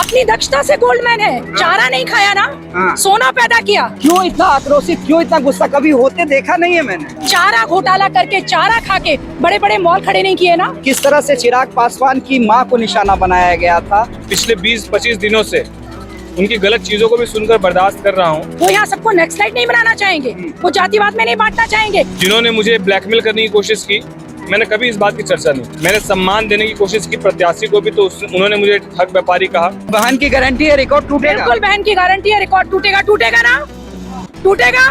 अपनी दक्षता से गोल्डमैन है। चारा नहीं खाया ना, सोना पैदा किया। क्यों इतना आक्रोशित, क्यों इतना गुस्सा? कभी होते देखा नहीं है मैंने। चारा घोटाला करके, चारा खा के बड़े बड़े मॉल खड़े नहीं किए ना। किस तरह से चिराग पासवान की मां को निशाना बनाया गया था। पिछले 20-25 दिनों से उनकी गलत चीजों को भी सुनकर बर्दाश्त कर रहा हूँ। वो यहाँ सबको नक्सलाइट नहीं बनाना चाहेंगे, वो जातिवाद में नहीं बांटना चाहेंगे। जिन्होंने मुझे ब्लैकमेल करने की कोशिश की, मैंने कभी इस बात की चर्चा नहीं। मैंने सम्मान देने की कोशिश की प्रत्याशी को भी, तो उन्होंने मुझे ठग व्यापारी कहा। बहन की गारंटी है रिकॉर्ड टूटेगा। बिल्कुल बहन की गारंटी है, रिकॉर्ड टूटेगा। टूटेगा ना, टूटेगा।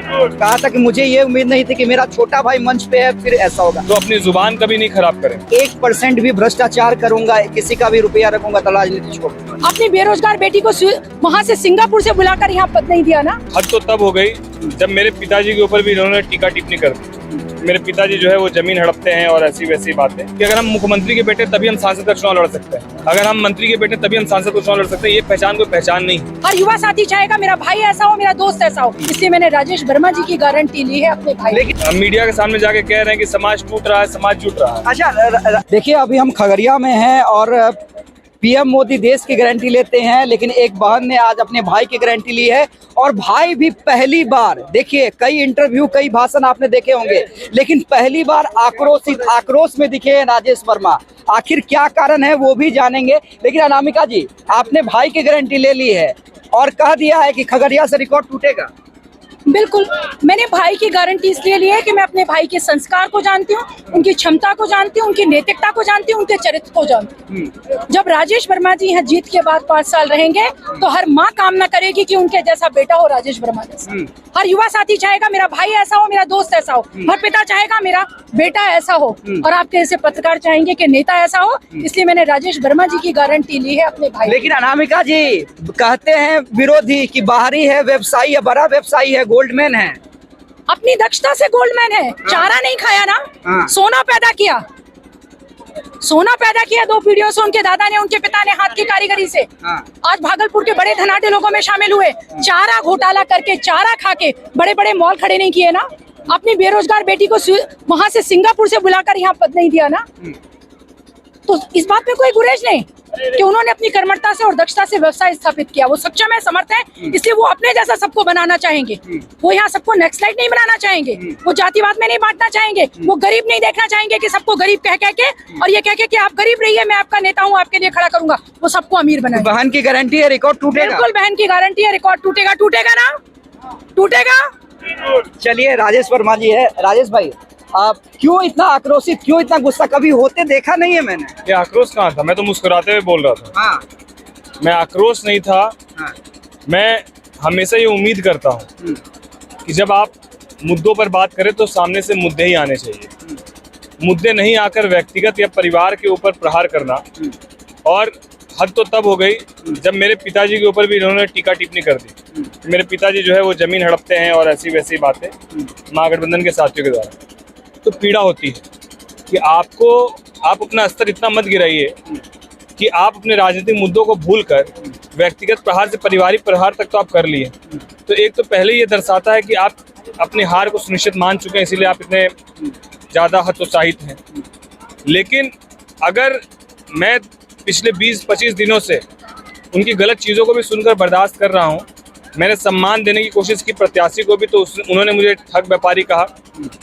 कहा था कि मुझे ये उम्मीद नहीं थी कि मेरा छोटा भाई मंच पे है, फिर ऐसा होगा। तो अपनी जुबान कभी नहीं खराब करें। 1% भी भ्रष्टाचार करूंगा, किसी का भी रुपया रखूंगा तो राजनीति छोड़। अपनी बेरोजगार बेटी को वहाँ से सिंगापुर से बुलाकर यहाँ पद नहीं दिया ना। हद तो तब हो गई जब मेरे पिताजी के ऊपर भी इन्होंने टीका टिप्पणी कर दी। मेरे पिताजी जो है वो जमीन हड़पते हैं और ऐसी वैसी बातें कि अगर हम मुख्यमंत्री के बेटे तभी हम सांसद का चुनाव लड़ सकते हैं, अगर हम मंत्री के बेटे तभी हम सांसद का चुनाव लड़ सकते हैं। ये पहचान कोई पहचान नहीं। और युवा साथी चाहेगा मेरा भाई ऐसा हो, मेरा दोस्त ऐसा हो, इसलिए मैंने राजेश वर्मा जी की गारंटी ली है अपने भाई। लेकिन हम मीडिया के सामने जाके कह रहे हैं कि समाज टूट रहा है, समाज जुट रहा है। अच्छा देखिए, अभी हम खगड़िया में हैं और पीएम मोदी देश की गारंटी लेते हैं, लेकिन एक बहन ने आज अपने भाई की गारंटी ली है। और भाई भी पहली बार, देखिए कई इंटरव्यू, कई भाषण आपने देखे होंगे, लेकिन पहली बार आक्रोश में दिखे हैं राजेश वर्मा। आखिर क्या कारण है वो भी जानेंगे। लेकिन अनामिका जी, आपने भाई की गारंटी ले ली है और कह दिया है कि खगड़िया से रिकॉर्ड टूटेगा। बिल्कुल, मैंने भाई की गारंटी इसलिए ली है कि मैं अपने भाई के संस्कार को जानती हूँ, उनकी क्षमता को जानती हूँ, उनकी नैतिकता को जानती हूँ, उनके चरित्र को जानती हूँ। जब राजेश वर्मा जी यहाँ जीत के बाद 5 साल रहेंगे तो हर माँ कामना करेगी कि उनके जैसा बेटा हो, राजेश वर्मा जैसा। हर युवा साथी चाहेगा मेरा भाई ऐसा हो, मेरा दोस्त ऐसा हो। हर पिता चाहेगा मेरा बेटा ऐसा हो, और आपके जैसे पत्रकार चाहेंगे कि नेता ऐसा हो। इसलिए मैंने राजेश वर्मा जी की गारंटी ली है अपने भाई। लेकिन अनामिका जी, कहते हैं विरोधी कि बाहरी है व्यवसायी है, बड़ा व्यवसायी है, गोल्डमैन है। अपनी दक्षता से गोल्डमैन है। चारा नहीं खाया ना, सोना पैदा किया। सोना पैदा किया 2 पीढ़ियों से, उनके दादा ने, उनके पिता ने हाथ की कारीगरी से। आज भागलपुर के बड़े धनाढ्य लोगों में शामिल हुए। चारा घोटाला करके, चारा खा के बड़े बड़े मॉल खड़े नहीं किए ना। अपनी बेरोजगार बेटी को वहाँ से सिंगापुर से बुलाकर यहाँ पद नहीं दिया ना। तो इस बात में कोई गुरेज नहीं कि उन्होंने अपनी कर्मठता से और दक्षता से व्यवसाय स्थापित किया। वो सक्षम है, समर्थ है, इसलिए वो अपने जैसा सबको बनाना चाहेंगे। वो यहाँ सबको नक्सलाइट नहीं बनाना चाहेंगे, वो जातिवाद में नहीं बांटना चाहेंगे, वो गरीब नहीं देखना चाहेंगे कि सबको गरीब कह के और ये कह के कि आप गरीब रहिए, मैं आपका नेता हूँ, आपके लिए खड़ा करूंगा। वो सबको अमीर बनाएंगे। बहन की गारंटी है रिकॉर्ड टूटेगा। बिल्कुल बहन की गारंटी है, रिकॉर्ड टूटेगा। टूटेगा ना, टूटेगा। चलिए, राजेश वर्मा जी है। राजेश भाई, आप क्यों इतना आक्रोशित, क्यों इतना गुस्सा? कभी होते देखा नहीं है मैंने। ये आक्रोश कहाँ था? मैं तो मुस्कुराते हुए बोल रहा था। मैं आक्रोश नहीं था। मैं हमेशा ये उम्मीद करता हूँ कि जब आप मुद्दों पर बात करें तो सामने से मुद्दे ही आने चाहिए, मुद्दे नहीं आकर व्यक्तिगत या परिवार के ऊपर प्रहार करना। और हद तो तब हो गई जब मेरे पिताजी के ऊपर भी इन्होंने टीका टिप्पणी कर दी। मेरे पिताजी जो है वो जमीन हड़पते हैं और ऐसी वैसी बातें महागठबंधन के साथियों के द्वारा। तो पीड़ा होती है कि आप अपना स्तर इतना मत गिराइए कि आप अपने राजनीतिक मुद्दों को भूलकर व्यक्तिगत प्रहार से पारिवारिक प्रहार तक तो आप कर लिए। तो एक तो पहले ये दर्शाता है कि आप अपनी हार को सुनिश्चित मान चुके हैं, इसीलिए आप इतने ज़्यादा हतोत्साहित हैं। लेकिन अगर मैं पिछले 20-25 दिनों से उनकी गलत चीज़ों को भी सुनकर बर्दाश्त कर रहा हूँ, मैंने सम्मान देने की कोशिश की प्रत्याशी को भी, तो उन्होंने मुझे ठग व्यापारी कहा।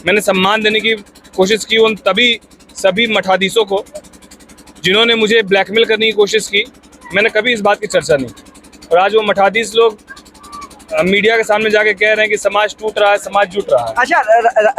मैंने सम्मान देने की कोशिश की उन सभी मठाधीशों को जिन्होंने मुझे ब्लैकमेल करने की कोशिश की। मैंने कभी इस बात की चर्चा नहीं। और आज वो मठाधीश लोग मीडिया के सामने जाके कह रहे हैं कि समाज टूट रहा है, समाज जुट रहा है। अच्छा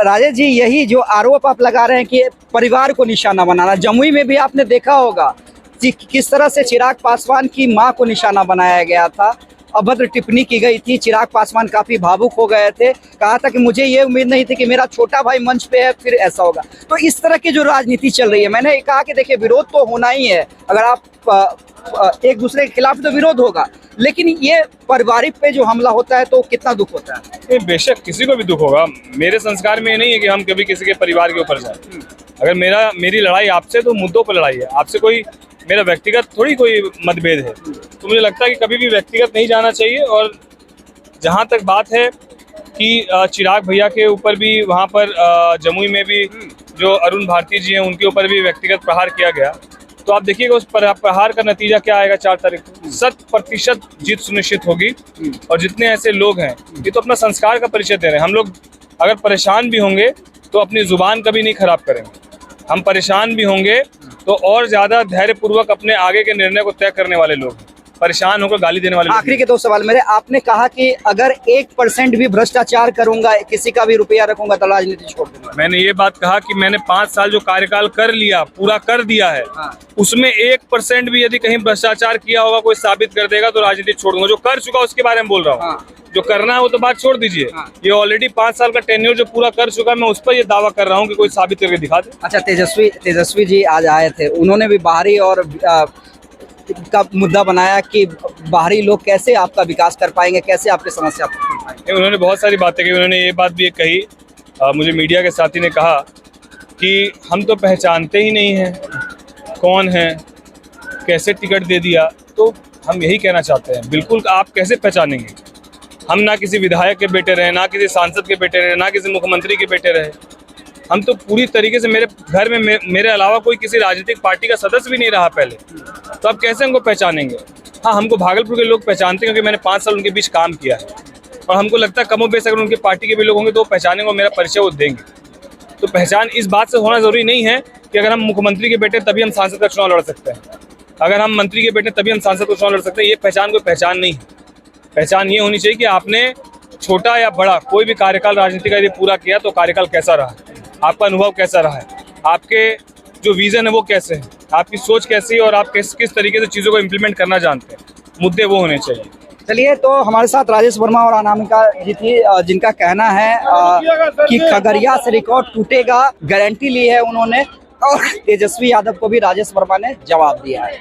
राजेश जी, यही जो आरोप आप लगा रहे हैं कि परिवार को निशाना बनाना, जमुई में भी आपने देखा होगा कि किस तरह से चिराग पासवान की मां को निशाना बनाया गया था, अभद्र टिप्पणी की गई थी। चिराग पासवान काफी भावुक हो गए थे। कहा था कि मुझे ये उम्मीद नहीं थी कि मेरा छोटा भाई मंच पे है, फिर ऐसा होगा। तो इस तरह की जो राजनीति चल रही है, मैंने कहा कि देखिए विरोध तो होना ही है। अगर आप एक दूसरे के खिलाफ तो विरोध होगा, लेकिन ये पारिवारिक पे जो हमला होता है तो कितना दुख होता है। बेशक किसी को भी दुख होगा। मेरे संस्कार में ये नहीं है कि हम कभी किसी के परिवार के ऊपर जाए। अगर मेरी लड़ाई आपसे तो मुद्दों पर लड़ाई है, आपसे कोई मेरा व्यक्तिगत थोड़ी कोई मतभेद है। तो मुझे लगता है कि कभी भी व्यक्तिगत नहीं जाना चाहिए। और जहाँ तक बात है कि चिराग भैया के ऊपर भी वहाँ पर जमुई में भी जो अरुण भारती जी हैं उनके ऊपर भी व्यक्तिगत प्रहार किया गया, तो आप देखिएगा उस प्रहार का नतीजा क्या आएगा 4 तारीख को। 100% जीत सुनिश्चित होगी। और जितने ऐसे लोग हैं ये तो अपना संस्कार का परिचय दे रहे हैं। हम लोग अगर परेशान भी होंगे तो अपनी जुबान कभी नहीं खराब करेंगे। हम परेशान भी होंगे तो और ज्यादा धैर्यपूर्वक अपने आगे के निर्णय को तय करने वाले लोग हैं। परेशान होकर गाली देने वाले। आखिरी के 2 सवाल मेरे, आपने कहा कि अगर 1% भी भ्रष्टाचार करूंगा, किसी का भी रुपया रखूंगा तो राजनीति छोड़ दूंगा। मैंने ये बात कहा कि मैंने 5 साल जो कार्यकाल कर लिया, पूरा कर दिया है, उसमें 1% भी यदि कहीं भ्रष्टाचार किया होगा कोई साबित कर देगा तो राजनीति छोड़ दूंगा। जो कर चुका उसके बारे में बोल रहा हूँ। जो करना है वो तो बात छोड़ दीजिए। ये ऑलरेडी 5 साल का टेन्योर जो पूरा कर चुका है, मैं उस पर ये दावा कर रहा हूँ कि कोई साबित करके दिखा दे। अच्छा, तेजस्वी जी आज आए थे, उन्होंने भी बाहरी और का मुद्दा बनाया कि बाहरी लोग कैसे आपका विकास कर पाएंगे, कैसे आपकी समस्या सुन पाएंगे। उन्होंने बहुत सारी बातें की। उन्होंने ये बात भी कही, मुझे मीडिया के साथी ने कहा कि हम तो पहचानते ही नहीं हैं कौन है, कैसे टिकट दे दिया। तो हम यही कहना चाहते हैं, बिल्कुल आप कैसे पहचानेंगे। हम ना किसी विधायक के बेटे रहे, ना किसी सांसद के बेटे रहे, ना किसी मुख्यमंत्री के बेटे रहे। हम तो पूरी तरीके से, मेरे घर में मेरे अलावा कोई किसी राजनीतिक पार्टी का सदस्य भी नहीं रहा पहले। तो अब कैसे हमको पहचानेंगे। हाँ, हमको भागलपुर के लोग पहचानते हैं क्योंकि मैंने 5 साल उनके बीच काम किया है। और हमको लगता है कमो बेश अगर उनके पार्टी के भी लोग होंगे तो वो पहचानेंगे और मेरा परिचय वो देंगे। तो पहचान इस बात से होना जरूरी नहीं है कि अगर हम मुख्यमंत्री के बेटे तभी हम सांसद का चुनाव लड़ सकते हैं, अगर हम मंत्री के बेटे तभी हम सांसद का चुनाव लड़ सकते हैं। ये पहचान कोई पहचान नहीं है। पहचान ये होनी चाहिए कि आपने छोटा या बड़ा कोई भी कार्यकाल राजनीति का यदि पूरा किया तो कार्यकाल कैसा रहा, आपका अनुभव कैसा रहा है, आपके जो विजन है वो कैसे है, आपकी सोच कैसी है और आप किस तरीके से चीज़ों को इम्प्लीमेंट करना जानते हैं। मुद्दे वो होने चाहिए। चलिए, तो हमारे साथ राजेश वर्मा और अनामिका जी थी, जिनका कहना है कि खगड़िया से रिकॉर्ड टूटेगा, गारंटी ली है उन्होंने। और तेजस्वी यादव को भी राजेश वर्मा ने जवाब दिया है।